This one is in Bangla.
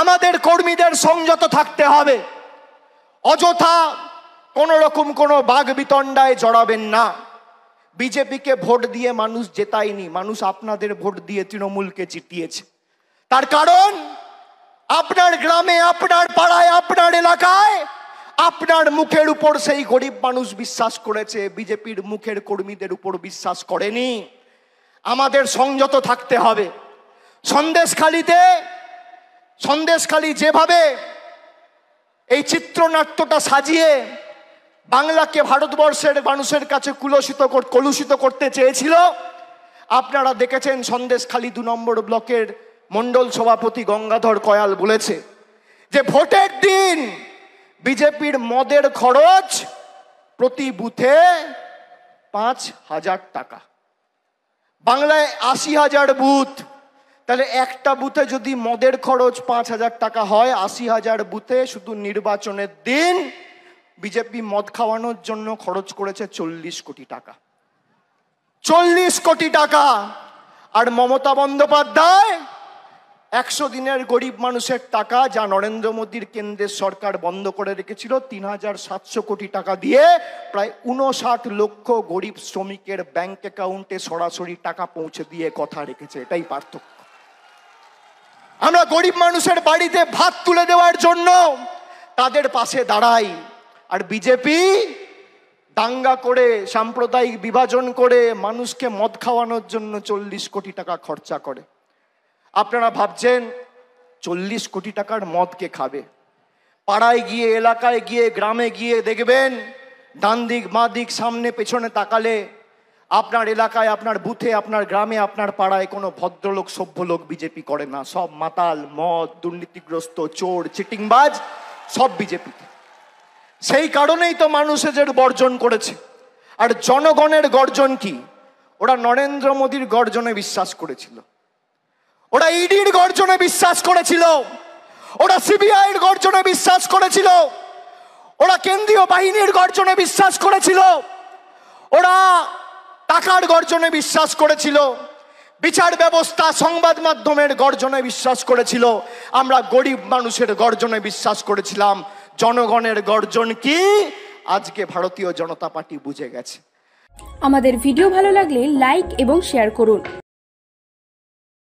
আমাদের কর্মীদের সংযত থাকতে হবে। অযথা কোন রকম কোনো বাগবিতণ্ডায় জড়াবেন না। বিজেপিকে ভোট দিয়ে মানুষ জেতায়নি, মানুষ আপনাদের ভোট দিয়ে তৃণমূলকে জিতিয়েছে। তার কারণ আপনার গ্রামে, আপনার পাড়ায়, আপনার এলাকায় আপনার মুখের উপর সেই গরিব মানুষ বিশ্বাস করেছে, বিজেপির মুখের কর্মীদের উপর বিশ্বাস করেনি। আমাদের সংযত থাকতে হবে। সন্দেশখালী যেভাবে এই চিত্রনাট্যটা সাজিয়ে বাংলাকে ভারতবর্ষের মানুষের কাছে কলুষিত করতে চেয়েছিল, আপনারা দেখেছেন। সন্দেশখালী 2 নম্বর ব্লকের মণ্ডল সভাপতি গঙ্গাধর কয়াল বলেছে যে ভোটের দিন বিজেপির মদের খরচ প্রতি বুথে 5,000 টাকা। বাংলায় 80,000 বুথ, তাহলে একটা বুথে যদি মদের খরচ 5,000 টাকা হয়, 80,000 বুথে শুধু নির্বাচনের দিন বিজেপি মদ খাওয়ানোর জন্য খরচ করেছে 40 কোটি টাকা। 40 কোটি টাকা। আর মমতা বন্দ্যোপাধ্যায় 100 দিনের গরিব মানুষের টাকা, যা নরেন্দ্র মোদীর কেন্দ্রের সরকার বন্ধ করে রেখেছিল, 3,700 কোটি টাকা দিয়ে প্রায় 59 লক্ষ গরিব শ্রমিকের ব্যাংক অ্যাকাউন্টে সরাসরি টাকা পৌঁছে দিয়ে কথা রেখেছে। এটাই পার্থক্য। আমরা গরিব মানুষের বাড়িতে ভাত তুলে দেওয়ার জন্য তাদের পাশে দাঁড়াই, আর বিজেপি দাঙ্গা করে, সাম্প্রদায়িক বিভাজন করে মানুষকে মদ খাওয়ানোর জন্য 40 কোটি টাকা খরচা করে। আপনারা ভাবছেন 40 কোটি টাকার মদ কে খাবে? পাড়ায় গিয়ে, এলাকায় গিয়ে, গ্রামে গিয়ে দেখবেন, ডান দিক বাঁ দিক সামনে পেছনে তাকালে আপনার এলাকায়, আপনার বুথে, আপনার গ্রামে, আপনার পাড়ায় কোনো ভদ্রলোক, সভ্য লোক বিজেপি করে না। সব মাতাল, মদ, দুর্নীতিগ্রস্ত, চোর, চিটিংবাজ, সব বিজেপি। সেই কারণেই তো মানুষ এদের বর্জন করেছে। আর জনগণের গর্জন কি? ওরা নরেন্দ্র মোদীর গর্জনে বিশ্বাস করেছিল, ওরা ইডির গর্জনে বিশ্বাস করেছিল, ওরা সিবিআইয়ের গর্জনে বিশ্বাস করেছিল, ওরা কেন্দ্রীয় বাহিনীর গর্জনে বিশ্বাস করেছিল, ওরা টাকার গর্জনে বিশ্বাস করেছিল, বিচার ব্যবস্থা, সংবাদ মাধ্যমের গর্জনে বিশ্বাস করেছিল। আমরা গরিব মানুষের গর্জনে বিশ্বাস করেছিলাম। জনগণের গর্জন কি আজকে ভারতীয় জনতা পার্টি বুঝে গেছে। আমাদের ভিডিও ভালো লাগলে লাইক এবং শেয়ার করুন।